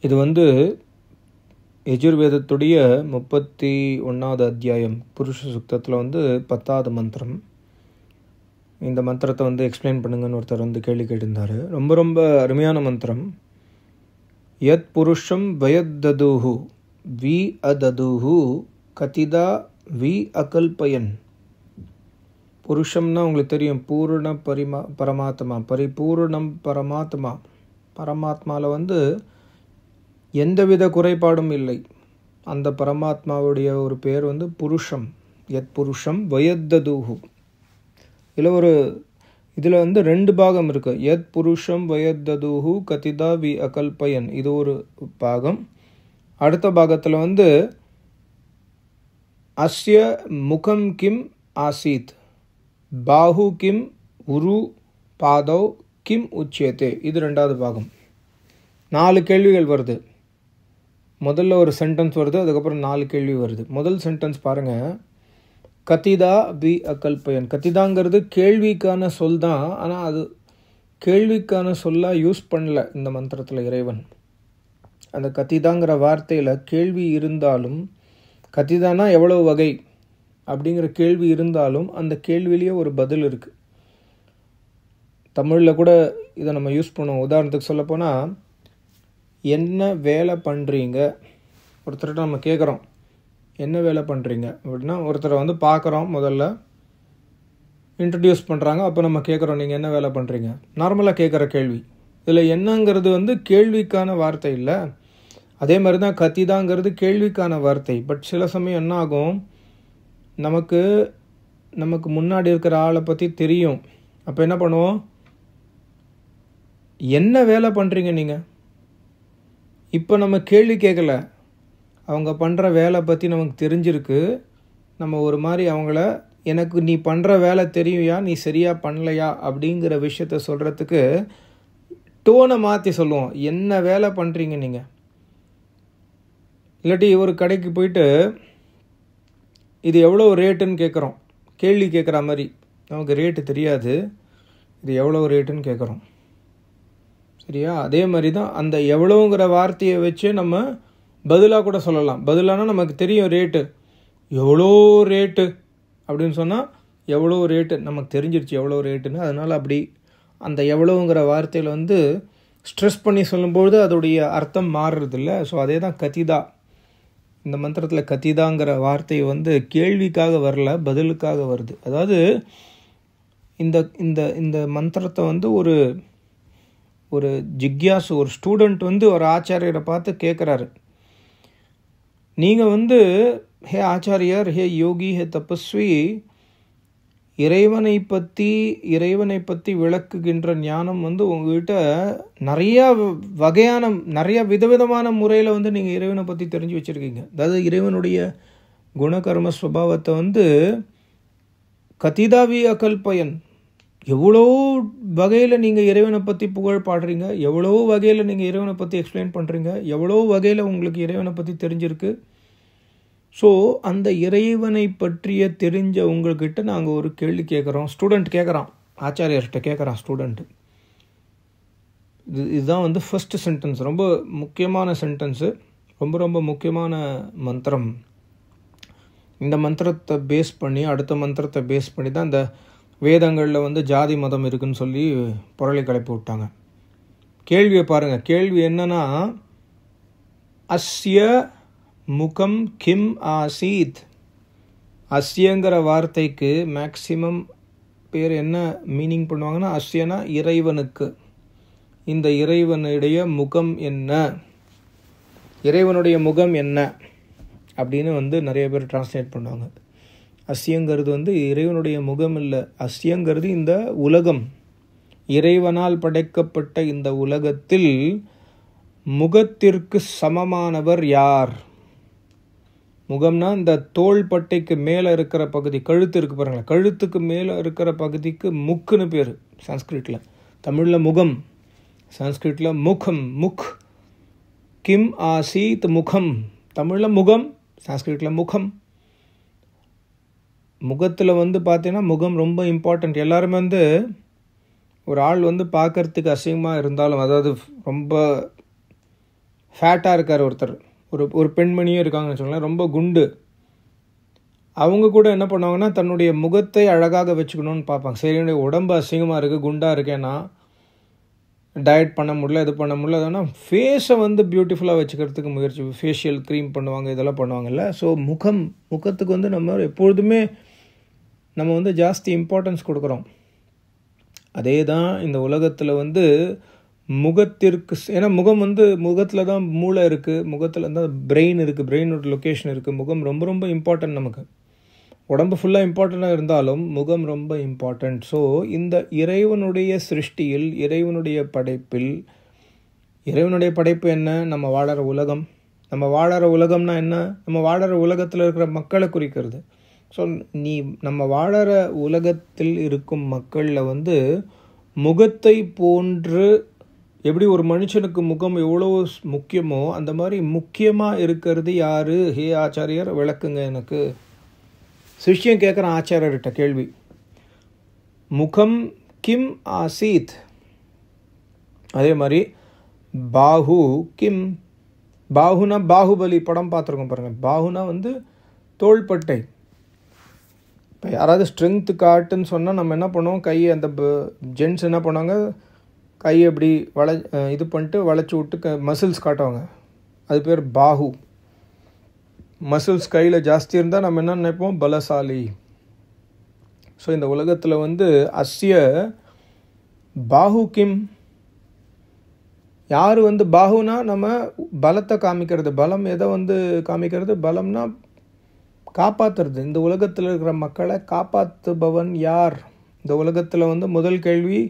இது யஜுர்வேதத்துடைய 31வது அத்தியாயம் புருஷ சுக்தத்தில் 10வது மந்திரம். இந்த மந்திரத்தை எக்ஸ்பிளைன் பண்ணுங்கன்னு ஒருத்தர் கேள்வி கேட்டிருந்தார். ரொம்ப ரொம்ப அருமையான மந்திரம். யத் புருஷம் வயத்ததுஹு வி அததுஹு கதிதா வி அகல்பயன். புருஷம்னா உங்களுக்கு தெரியும், பூர்ண பரமாத்மா, பரிபூர்ணம் பரமாத்மா. பரமாத்மாவில் எந்தவித குறைபாடும் இல்லை. அந்த பரமாத்மாவுடைய ஒரு பேர் புருஷம். யத் புருஷம் வயத்ததுஹு. இதில் 2 பாகம் இருக்குது. யத் புருஷம் வயத்ததுஹு கதிதா வி அகல்பயன், இது ஒரு பாகம். அடுத்த பாகத்தில் அஸ்ய முகம் கிம் ஆசீத் பாஹு கிம் உரு பாதவ் கிம் உச்சியத்தே, இது 2வது பாகம். 4 கேள்விகள் வருது. முதல்ல ஒரு சென்டென்ஸ் வருது, அதுக்கப்புறம் 4 கேள்வி வருது. முதல் சென்டென்ஸ் பாருங்கள். கதிதா பி அகல்பயன். கதிதாங்கிறது கேள்விக்கான சொல் தான், ஆனால் அது கேள்விக்கான சொல்லாக யூஸ் பண்ணல இந்த மந்திரத்தில் இறைவன். அந்த கதிதாங்கிற வார்த்தையில் கேள்வி இருந்தாலும், கதிதானா எவ்வளவு வகை அப்படிங்கிற கேள்வி இருந்தாலும் அந்த கேள்வியிலேயே ஒரு பதில் இருக்குது. தமிழில் கூட இதை நம்ம யூஸ் பண்ணுவோம். உதாரணத்துக்கு சொல்லப்போனால், என்ன வேலை பண்ணுறீங்க, ஒருத்தர்கிட்ட நம்ம கேட்குறோம் என்ன வேலை பண்ணுறீங்க அப்படின்னா, ஒருத்தரை பார்க்குறோம், முதல்ல இன்ட்ரடியூஸ் பண்ணுறாங்க, அப்போ நம்ம கேட்குறோம் நீங்கள் என்ன வேலை பண்ணுறீங்க. நார்மலாக கேட்குற கேள்வி. இதில் என்னங்கிறது கேள்விக்கான வார்த்தை இல்லை. அதே மாதிரி தான் கத்திதாங்கிறது கேள்விக்கான வார்த்தை. பட் சில சமயம் என்ன ஆகும், நமக்கு முன்னாடி இருக்கிற ஆளை பற்றி தெரியும். அப்போ என்ன பண்ணுவோம், என்ன வேலை பண்ணுறீங்க நீங்கள். இப்போ நம்ம கேள்வி கேட்கல, அவங்க பண்ணுற வேலை பற்றி நமக்கு தெரிஞ்சிருக்கு. நம்ம ஒரு மாதிரி அவங்கள, எனக்கு நீ பண்ணுற வேலை தெரியுயா, நீ சரியாக பண்ணலையா அப்படிங்கிற விஷயத்த சொல்கிறதுக்கு டோனை மாற்றி சொல்லுவோம். என்ன வேலை பண்ணுறீங்க நீங்கள். இல்லாட்டி ஒரு கடைக்கு போயிட்டு இது எவ்வளோ ரேட்டுன்னு கேட்குறோம். கேள்வி கேட்குற மாதிரி, நமக்கு ரேட்டு தெரியாது, இது எவ்வளோ ரேட்டுன்னு கேட்குறோம். சரியா? அதே மாதிரி தான் அந்த எவ்வளோங்கிற வார்த்தையை வச்சு நம்ம பதிலாக கூட சொல்லலாம். பதிலானா நமக்கு தெரியும் ரேட்டு, எவ்வளோ ரேட்டு அப்படின்னு சொன்னால் எவ்வளோ ரேட்டு நமக்கு தெரிஞ்சிருச்சு எவ்வளோ ரேட்டுன்னு. அதனால் அப்படி அந்த எவ்வளோங்கிற வார்த்தையில் ஸ்ட்ரெஸ் பண்ணி சொல்லும்பொழுது அதோடைய அர்த்தம் மாறுறதில்ல. ஸோ அதே தான் கதிதா. இந்த மந்திரத்தில் கதிதாங்கிற வார்த்தை கேள்விக்காக வரல, பதிலுக்காக வருது. அதாவது இந்த இந்த இந்த மந்திரத்தை ஒரு ஜிக்யாசு, ஒரு ஸ்டூடெண்ட் ஒரு ஆச்சாரியரை பார்த்து கேட்குறாரு, நீங்கள் ஹே ஆச்சாரியர், ஹே யோகி, ஹே தபஸ்வி, இறைவனை பற்றி விளக்குகின்ற ஞானம் உங்ககிட்ட நிறைய விதவிதமான முறையில் நீங்கள் இறைவனை பற்றி தெரிஞ்சு வச்சுருக்கீங்க. அதாவது இறைவனுடைய குணகர்ம ஸ்வபாவத்தை கதிதாவி அகல்பயன், எவ்வளோ வகையில் நீங்கள் இறைவனை பற்றி புகழ் பாடுறீங்க, எவ்வளோ வகையில் நீங்கள் இறைவனை பற்றி எக்ஸ்பிளைன் பண்ணுறீங்க, எவ்வளோ வகையில் உங்களுக்கு இறைவனை பற்றி தெரிஞ்சிருக்கு. ஸோ அந்த இறைவனை பற்றிய தெரிஞ்ச உங்கள்கிட்ட நாங்கள் ஒரு கேள்வி கேட்குறோம். ஸ்டூடெண்ட் கேட்குறான், ஆச்சாரியர்கிட்ட கேட்குறான் ஸ்டூடெண்ட்டு. இதுதான் ஃபர்ஸ்ட் சென்டென்ஸ், ரொம்ப முக்கியமான சென்டென்ஸு, ரொம்ப ரொம்ப முக்கியமான மந்திரம். இந்த மந்திரத்தை பேஸ் பண்ணி, அடுத்த மந்திரத்தை பேஸ் பண்ணி தான் இந்த வேதங்களில் ஜாதி மதம் இருக்குன்னு சொல்லி புரளி கிளப்பி விட்டாங்க. கேள்வியை பாருங்கள். கேள்வி என்னன்னா, அஸ்ய முகம் கிம் ஆசீத். அஸ்யங்கிற வார்த்தைக்கு மேக்சிமம் பேர் என்ன மீனிங் பண்ணுவாங்கன்னா, அஸ்யனா இறைவனுக்கு. இந்த இறைவனுடைய முகம் என்ன, இறைவனுடைய முகம் என்ன அப்படின்னு நிறைய பேர் டிரான்ஸ்லேட் பண்ணுவாங்க. அஸ்யங்கிறது இறைவனுடைய முகம் இல்லை. அஸ்யங்கிறது இந்த உலகம், இறைவனால் படைக்கப்பட்ட இந்த உலகத்தில் முகத்திற்கு சமமானவர் யார். முகம்னா இந்த தோள்பட்டைக்கு மேலே இருக்கிற பகுதி, கழுத்து இருக்கு பாருங்களேன், கழுத்துக்கு மேலே இருக்கிற பகுதிக்கு முக்குன்னு பேர் சான்ஸ்கிரிட்டில். தமிழில் முகம், சான்ஸ்கிரிட்டில் முகம், முக். கிம் ஆசீத் முகம், தமிழில் முகம், சான்ஸ்கிரிட்டில் முகம். முகத்தில் பார்த்தீங்கன்னா முகம் ரொம்ப இம்பார்ட்டண்ட். எல்லாருமே ஒரு ஆள் பார்க்கறதுக்கு அசிங்கமாக இருந்தாலும், அதாவது ரொம்ப ஃபேட்டாக இருக்கார் ஒருத்தர், ஒரு பெண்மணியும் இருக்காங்கன்னு வச்சுக்கோங்களேன், ரொம்ப குண்டு. அவங்க கூட என்ன பண்ணுவாங்கன்னா தன்னுடைய முகத்தை அழகாக வச்சுக்கணும்னு பார்ப்பாங்க. சரி, என்னுடைய உடம்பு அசிங்கமாக இருக்குது, குண்டாக இருக்கேன்னா டயட் பண்ண முடியல, இது பண்ண முடியல, அதனால் ஃபேஸை வந்து பியூட்டிஃபுல்லாக வச்சுக்கிறதுக்கு முயற்சி, ஃபேஷியல் க்ரீம் பண்ணுவாங்க, இதெல்லாம் பண்ணுவாங்கல்ல. ஸோ முகத்துக்கு வந்து நம்ம எப்பொழுதுமே நம்ம வந்து ஜாஸ்தி இம்பார்ட்டன்ஸ் கொடுக்குறோம். அதே தான் இந்த உலகத்தில் வந்து முகத்திற்கு, ஏன்னா முகம் வந்து முகத்தில் தான் மூளை இருக்குது, முகத்தில் தான் பிரெயின் இருக்குது, பிரெயினோட லொக்கேஷன் இருக்குது. முகம் ரொம்ப ரொம்ப இம்பார்ட்டன்ட். நமக்கு உடம்பு ஃபுல்லாக இம்பார்ட்டண்ட்டாக இருந்தாலும் முகம் ரொம்ப இம்பார்ட்டண்ட். ஸோ இந்த இறைவனுடைய சிருஷ்டியில், இறைவனுடைய படைப்பில், இறைவனுடைய படைப்பு என்ன? நம்ம வாழற உலகம். நம்ம வாழற உலகம்னா என்ன? நம்ம வாழற உலகத்தில் இருக்கிற மக்களை குறிக்கிறது. ஸோ நம்ம வாழற உலகத்தில் இருக்கும் மக்களில் வந்து முகத்தை போன்று எப்படி ஒரு மனுஷனுக்கு முகம் எவ்வளோ முக்கியமோ அந்த மாதிரி முக்கியமாக இருக்கிறது யார்? ஹே ஆச்சாரியர், விளக்குங்க எனக்கு. சிஷ்யன் கேட்குறான் ஆச்சாரியர்கிட்ட கேள்வி, முகம் கிம் ஆசீத், அதே மாதிரி பாஹு கிம். பாஹுனா பாகுபலி படம் பார்த்துருக்கோம் பாருங்கள். பாஹுனா வந்து தோள்பட்டை. இப்போ யாராவது ஸ்ட்ரென்த்து காட்டுன்னு சொன்னால் நம்ம என்ன பண்ணுவோம், கையை அந்த ஜென்ட்ஸ் என்ன பண்ணுவாங்க, கையை இப்படி இது பண்ணிட்டு வளைச்சி விட்டு மசில்ஸ் காட்டுவாங்க. அது பேர் பாஹு. மசில்ஸ் கையில் ஜாஸ்தி இருந்தால் நம்ம என்ன நினைப்போம், பலசாலி. ஸோ இந்த உலகத்தில் வந்து அஸ்ய பாஹு கிம், யார் வந்து பாஹுனா நம்ம பலத்தை காமிக்கிறது. பலம் எதை வந்து காமிக்கிறது? பலம்னா காப்பாற்றுறது. இந்த உலகத்தில் இருக்கிற மக்களை காப்பாற்றுபவன் யார்? இந்த உலகத்தில் வந்து முதல் கேள்வி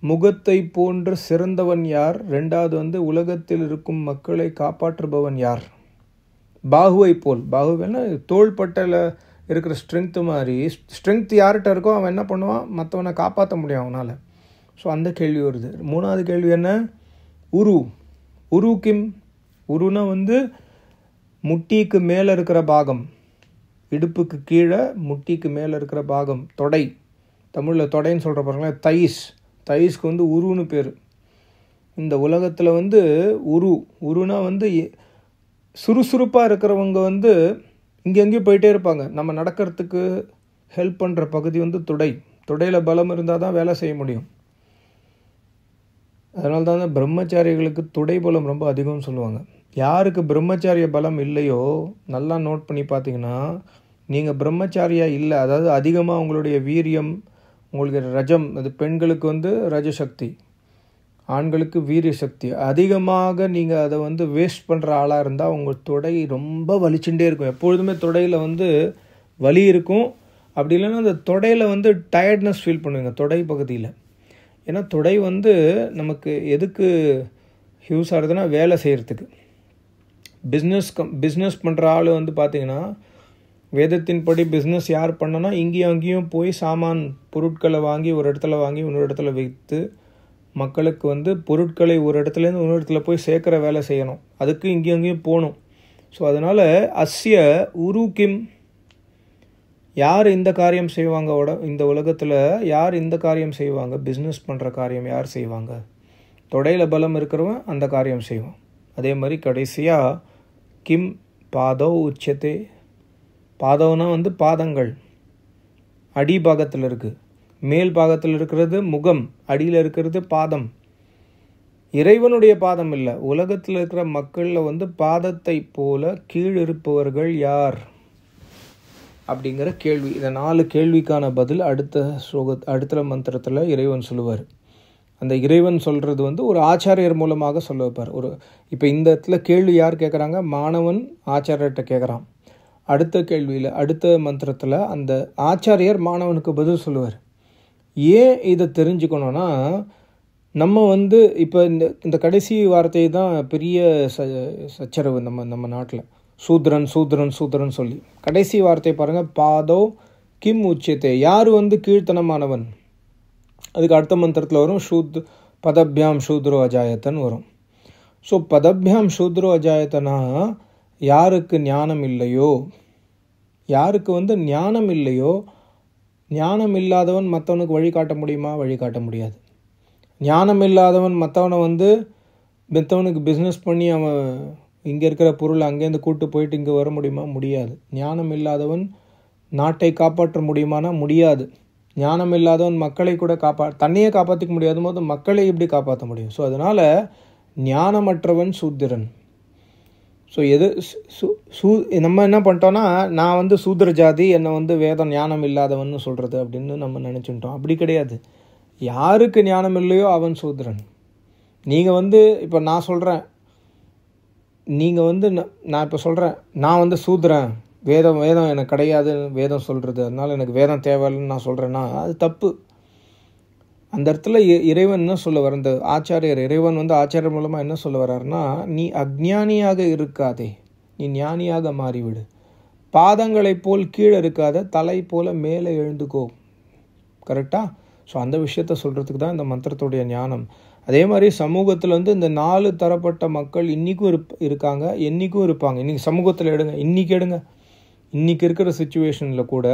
முகத்தை போன்று சிறந்தவன் யார்? ரெண்டாவது வந்து உலகத்தில் இருக்கும் மக்களை காப்பாற்றுபவன் யார்? பாகுவை போல். பாகுவேன்னா தோள்பட்டையில் இருக்கிற ஸ்ட்ரென்த்து மாதிரி. ஸ்ட்ரென்த் யார்கிட்ட இருக்கோ அவன் என்ன பண்ணுவான், மற்றவனை காப்பாற்ற முடியும் அவனால். ஸோ அந்த கேள்வி வருது. மூணாவது கேள்வி என்ன? உரு கிம். உருனா வந்து முட்டிக்கு மேலே இருக்கிற பாகம், இடுப்புக்கு கீழே முட்டிக்கு மேலே இருக்கிற பாகம், தொடை. தமிழில் தொடைன்னு சொல்கிற பாருங்களேன், தைஸ்க்கு வந்து உருன்னு பேர். இந்த உலகத்தில் வந்து உருனா வந்து சுறுசுறுப்பாக இருக்கிறவங்க வந்து இங்கெங்கேயும் போயிட்டே இருப்பாங்க. நம்ம நடக்கிறதுக்கு ஹெல்ப் பண்ணுற பகுதி வந்து தொடையில் பலம் இருந்தால் தான் வேலை செய்ய முடியும். அதனால தான் பிரம்மச்சாரிகளுக்கு தொடை பலம் ரொம்ப அதிகம்னு சொல்லுவாங்க. யாருக்கு பிரம்மச்சாரிய பலம் இல்லையோ, நல்லா நோட் பண்ணி பார்த்தீங்கன்னா, நீங்கள் பிரம்மச்சாரியாக இல்லை, அதாவது அதிகமாக உங்களுடைய வீரியம், உங்களுக்கு ரஜம், அது பெண்களுக்கு வந்து ரஜசக்தி, ஆண்களுக்கு வீரிய சக்தி, அதிகமாக நீங்கள் அதை வந்து வேஸ்ட் பண்ணுற ஆளாக இருந்தால் உங்கள் தொடை ரொம்ப வலிச்சுட்டே இருக்கும். எப்பொழுதுமே தொடையில் வந்து வலி இருக்கும். அப்படி இல்லைன்னா அந்த தொடையில் வந்து டயர்ட்னஸ் ஃபீல் பண்ணுவீங்க தொடை பகுதியில். ஏன்னா தொடை வந்து நமக்கு எதுக்கு யூஸ் ஆகுதுன்னா வேலை செய்கிறதுக்கு. பிஸ்னஸ் பண்ணுற ஆள் வந்து பார்த்திங்கன்னா, வேதத்தின்படி பிஸ்னஸ் யார் பண்ணனா இங்கேயும் அங்கேயும் போய் சாமான் பொருட்களை வாங்கி ஒரு இடத்துல வாங்கி இன்னொரு இடத்துல வைத்து மக்களுக்கு வந்து பொருட்களை ஒரு இடத்துலேருந்து இன்னொரு இடத்துல போய் சேர்க்குற வேலை செய்யணும். அதுக்கு இங்கேயும் அங்கேயும் போகணும். ஸோ அதனால் அஸ்ய உரு கிம், யார் இந்த காரியம் செய்வாங்க? இந்த உலகத்தில் யார் இந்த காரியம் செய்வாங்க? பிஸ்னஸ் பண்ணுற காரியம் யார் செய்வாங்க? தொடையில் பலம் இருக்கிறவன் அந்த காரியம் செய்வான். அதே மாதிரி கடைசியாக கிம் பாதவ் உச்சத்தே. பாதவனா வந்து பாதங்கள், அடி பாகத்தில் இருக்குது. மேல் பாகத்தில் இருக்கிறது முகம், அடியில் இருக்கிறது பாதம். இறைவனுடைய பாதம் இல்லை, உலகத்தில் இருக்கிற மக்களில் வந்து பாதத்தை போல கீழ் இருப்பவர்கள் யார் அப்படிங்கிற கேள்வி. இந்த 4 கேள்விக்கான பதில் அடுத்த மந்திரத்தில் இறைவன் சொல்லுவார். அந்த இறைவன் சொல்கிறது வந்து ஒரு ஆச்சாரியர் மூலமாக சொல்ல வைப்பார். இப்போ இந்த இடத்துல கேள்வி யார் கேட்குறாங்க? மாணவன் ஆச்சாரியர்கிட்ட கேட்குறான். அடுத்த கேள்வியில், அடுத்த மந்திரத்தில் அந்த ஆச்சாரியர் மாணவனுக்கு பதில் சொல்லுவார். ஏன் இதை தெரிஞ்சுக்கணுன்னா, நம்ம வந்து இப்போ இந்த கடைசி வார்த்தை தான் பெரிய சச்சரவு நம்ம நாட்டில். சூத்ரன் சொல்லி கடைசி வார்த்தை பாருங்கள், பாதோ கிம் உச்சத்தே, யார் வந்து கீழ்த்தனமானவன். அதுக்கு அடுத்த மந்திரத்தில் வரும் பதபியாம் சூத்ரோ அஜாயத்தன் வரும். ஸோ பதபியாம் சூத்ரோ அஜாயத்தனா யாருக்கு ஞானம் இல்லையோ, யாருக்கு வந்து ஞானம் இல்லையோ, ஞானம் இல்லாதவன் மற்றவனுக்கு வழிகாட்ட முடியுமா? வழிகாட்ட முடியாது. ஞானம் இல்லாதவன் மற்றவனை வந்து மற்றவனுக்கு பிஸ்னஸ் பண்ணி அவன் இங்கே இருக்கிற பொருள் அங்கேருந்து கூட்டு போயிட்டு இங்கே வர முடியுமா? முடியாது. ஞானம் இல்லாதவன் நாட்டை காப்பாற்ற முடியுமானா முடியாது. ஞானம் இல்லாதவன் மக்களை கூட தன்னையே காப்பாற்றிக்க முடியாத போது மக்களை எப்படி காப்பாற்ற முடியும்? ஸோ அதனால் ஞானமற்றவன் சூத்திரன். ஸோ நம்ம என்ன பண்ணிட்டோன்னா, நான் சூத்திர ஜாதி, என்னை வேதம் ஞானம் இல்லாதவன் சொல்கிறது அப்படின்னு நம்ம நினச்சிட்டோம். அப்படி கிடையாது. யாருக்கு ஞானம் இல்லையோ அவன் சூத்திரன். நீங்கள் இப்போ நான் சொல்கிறேன், நீங்கள் நான் இப்போ சொல்கிறேன், நான் சூத்திரன், வேதம் எனக்கு கிடையாது, வேதம் சொல்கிறது, அதனால் எனக்கு வேதம் தேவையில்லைன்னு நான் சொல்கிறேன்னா அது தப்பு. அந்த இடத்துல இறைவன் என்ன சொல்ல வர, இந்த ஆச்சாரியர் இறைவன் ஆச்சாரியர் மூலமாக என்ன சொல்ல வர்றாருன்னா, நீ அஞ்ஞானியாக இருக்காதே, நீ ஞானியாக மாறிவிடு. பாதங்களை போல் கீழே இருக்காத, தலை போல் மேலே எழுந்துக்கோ. கரெக்டாக? ஸோ அந்த விஷயத்த சொல்கிறதுக்கு தான் இந்த மந்திரத்துடைய ஞானம். அதே மாதிரி சமூகத்தில் இந்த 4 தரப்பட்ட மக்கள் இன்றைக்கும் இருக்காங்க, என்றைக்கும் இருப்பாங்க. இன்றைக்கி சமூகத்தில் எடுங்க, இன்றைக்கி இருக்கிற சுச்சுவேஷனில் கூட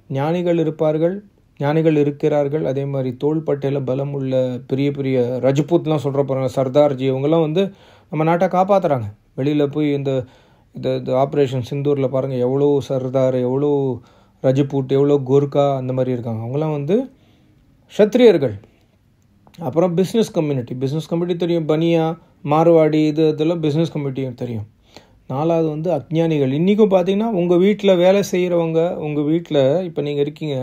ஞானிகள் இருப்பார்கள், ஞானிகள் இருக்கிறார்கள். அதே மாதிரி தோள்பட்டையில் பலம் உள்ள பெரிய பெரிய ரஜபூத்லாம் சொல்கிற போகிறாங்க, சர்தார்ஜி, இவங்கெல்லாம் நம்ம நாட்டை காப்பாற்றுறாங்க. வெளியில் போய் இந்த ஆப்ரேஷன் சிந்தூரில் பாருங்கள், எவ்வளோ சர்தார், எவ்வளோ ரஜபூட், எவ்வளோ கோர்கா அந்த மாதிரி இருக்காங்க. அவங்களாம் க்ஷத்ரியர்கள். அப்புறம் பிஸ்னஸ் கம்யூனிட்டி தெரியும், பனியா, மார்வாடி, இதெல்லாம் பிஸ்னஸ் கம்யூனிட்டி தெரியும். 4வது அஞ்ஞானிகள். இன்றைக்கும் பார்த்தீங்கன்னா உங்கள் வீட்டில் வேலை செய்கிறவங்க, உங்கள் வீட்டில் இப்போ நீங்கள் இருக்கீங்க,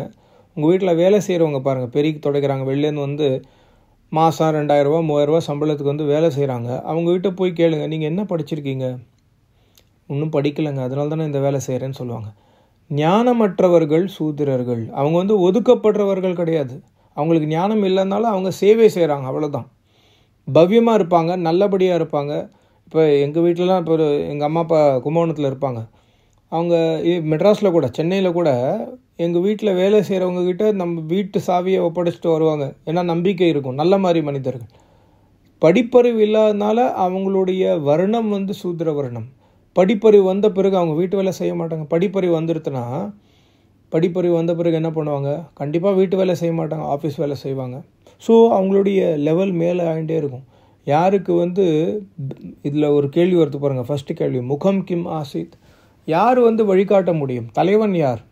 உங்கள் வீட்டில் வேலை செய்கிறவங்க பாருங்கள், பெருக்கி துடைக்கிறாங்க, வெளிலேருந்து மாதம் 2000 ரூபா 3000 ரூபா சம்பளத்துக்கு வேலை செய்கிறாங்க. அவங்க வீட்டை போய் கேளுங்க, நீங்கள் என்ன படிச்சிருக்கீங்க? ஒன்றும் படிக்கலைங்க, அதனால தானே இந்த வேலை செய்கிறேன்னு சொல்லுவாங்க. ஞானமற்றவர்கள் சூத்திரர்கள். அவங்க ஒதுக்கப்படுறவர்கள் கிடையாது. அவங்களுக்கு ஞானம் இல்லைனாலும் அவங்க சேவை செய்கிறாங்க, அவ்வளோதான். பவ்யமாக இருப்பாங்க, நல்லபடியாக இருப்பாங்க. இப்போ எங்கள் வீட்டிலலாம் இப்போ எங்கள் அம்மா அப்பா கும்பகோணத்தில் இருப்பாங்க. அவங்க மெட்ராஸில் கூட, சென்னையில் கூட எங்கள் வீட்டில் வேலை செய்கிறவங்கக்கிட்ட நம்ம வீட்டு சாவியை ஒப்படைச்சிட்டு வருவாங்க. ஏன்னா நம்பிக்கை இருக்கும், நல்ல மாதிரி மனிதர்கள். படிப்பறிவு இல்லாதனால அவங்களுடைய வர்ணம் சூத்திர வர்ணம். படிப்பறிவு வந்த பிறகு அவங்க வீட்டு வேலை செய்ய மாட்டாங்க. படிப்பறிவு வந்த பிறகு என்ன பண்ணுவாங்க? கண்டிப்பாக வீட்டு வேலை செய்ய மாட்டாங்க, ஆஃபீஸ் வேலை செய்வாங்க. ஸோ அவங்களுடைய லெவல் மேலே ஆகிட்டே இருக்கும். யாருக்கு இதில் ஒரு கேள்வி வருது பாருங்கள். ஃபஸ்ட்டு கேள்வி, முகம் கிம் ஆசித், யார் வழிகாட்ட முடியும்? தலைவன் யார்?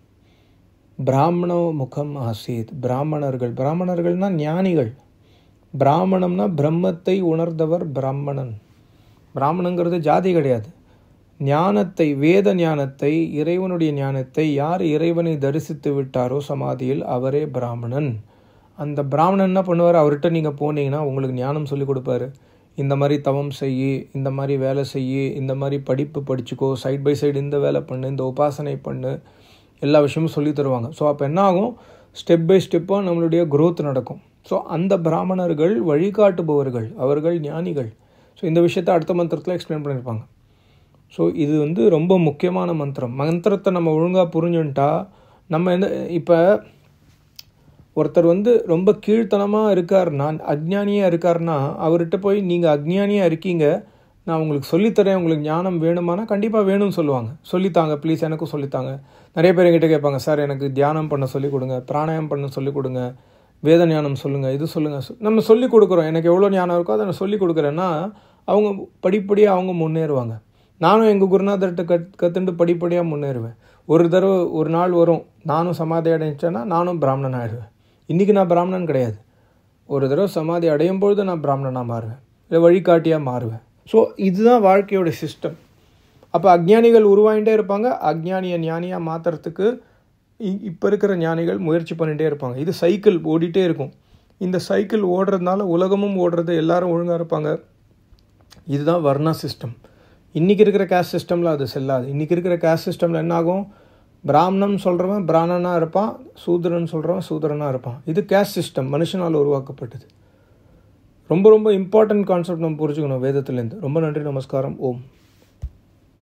பிராமணோ முகம் ஆசித், பிராமணர்கள். பிராமணர்கள்னால் ஞானிகள். பிராமணம்னா பிரம்மத்தை உணர்ந்தவர் பிராமணன். பிராமணங்கிறது ஜாதி கிடையாது. ஞானத்தை, வேத ஞானத்தை, இறைவனுடைய ஞானத்தை யார் இறைவனை தரிசித்து விட்டாரோ சமாதியில், அவரே பிராமணன். அந்த பிராமணன் என்ன பண்ணுவார்? அவர்கிட்ட நீங்கள் போனீங்கன்னா உங்களுக்கு ஞானம் சொல்லிக் கொடுப்பாரு. இந்த மாதிரி தவம் செய்யி, இந்த மாதிரி வேலை செய்யி, இந்த மாதிரி படிப்பு படிச்சுக்கோ, சைட் பை சைடு இந்த வேலை பண்ணு, இந்த உபாசனை பண்ணு, எல்லா விஷயமும் சொல்லி தருவாங்க. ஸோ அப்போ என்ன ஆகும்? ஸ்டெப் பை ஸ்டெப்பாக நம்மளுடைய growth நடக்கும். ஸோ அந்த பிராமணர்கள் வழிகாட்டுபவர்கள், அவர்கள் ஞானிகள். ஸோ இந்த விஷயத்தை அடுத்த மந்திரத்தில் எக்ஸ்பிளைன் பண்ணியிருப்பாங்க. ஸோ இது ரொம்ப முக்கியமான மந்திரத்தை நம்ம ஒழுங்காக புரிஞ்சுட்டா நம்ம இப்போ ஒருத்தர் ரொம்ப கீழ்த்தனமாக இருக்காருன்னா, அஜ்ஞானியாக இருக்காருன்னா, அவர்கிட்ட போய் நீங்கள் அஜ்ஞானியாக இருக்கீங்க, நான் உங்களுக்கு சொல்லித்தரேன், உங்களுக்கு ஞானம் வேணுமானா கண்டிப்பாக வேணும்னு சொல்லுவாங்க. சொல்லித்தாங்க ப்ளீஸ், எனக்கும் சொல்லித்தாங்க. நிறைய பேர் என்கிட்ட கேட்பாங்க, சார் எனக்கு தியானம் பண்ண சொல்லிக் கொடுங்க, பிராணாயம் பண்ண சொல்லிக் கொடுங்க, வேத ஞானம் சொல்லுங்கள், இது சொல்லுங்கள். நம்ம சொல்லிக் கொடுக்குறோம். எனக்கு எவ்வளோ ஞானம் இருக்கோ அதை நான் சொல்லிக் கொடுக்குறேன்னா அவங்க படிப்படியாக அவங்க முன்னேறுவாங்க. நானும் எங்கள் குருநாதர்கிட்ட கற்றுண்டு படிப்படியாக முன்னேறுவேன். ஒரு நாள் வரும், நானும் சமாதி அடைஞ்சேன்னா நானும் பிராமணன் ஆகிடுவேன். இன்றைக்கி நான் பிராமணன் கிடையாது. ஒரு தடவை சமாதி அடையும் பொழுது நான் பிராமணனாக மாறுவேன், இல்லை வழிகாட்டியாக மாறுவேன். ஸோ இதுதான் வாழ்க்கையோட சிஸ்டம். அப்போ அஞ்ஞானிகள் உருவாகிட்டே இருப்பாங்க. அஞ்ஞானியை ஞானியாக மாற்றுறதுக்கு இப்போ இருக்கிற ஞானிகள் முயற்சி பண்ணிகிட்டே இருப்பாங்க. இது சைக்கிள் ஓடிட்டே இருக்கும். இந்த சைக்கிள் ஓடுறதுனால உலகமும் ஓடுறது, எல்லாரும் ஒழுங்காக இருப்பாங்க. இதுதான் வர்ணா சிஸ்டம். இன்றைக்கி இருக்கிற கேஸ்ட் சிஸ்டமில் அது செல்லாது. இன்றைக்கி இருக்கிற கேஸ்ட் சிஸ்டமில் என்ன ஆகும்? பிராமணன் சொல்கிறவன் பிராமணனாக இருப்பான், சூத்திரன் சொல்கிறவன் சூத்திரனாக இருப்பான். இது கேஸ்ட் சிஸ்டம், மனுஷனால் உருவாக்கப்பட்டது. ரொம்ப ரொம்ப இம்பார்ட்டன்ட் கான்செப்ட் நம்ம புரிஞ்சுக்கணும் வேதத்துலேருந்து. ரொம்ப நன்றி, நமஸ்காரம், ஓம்.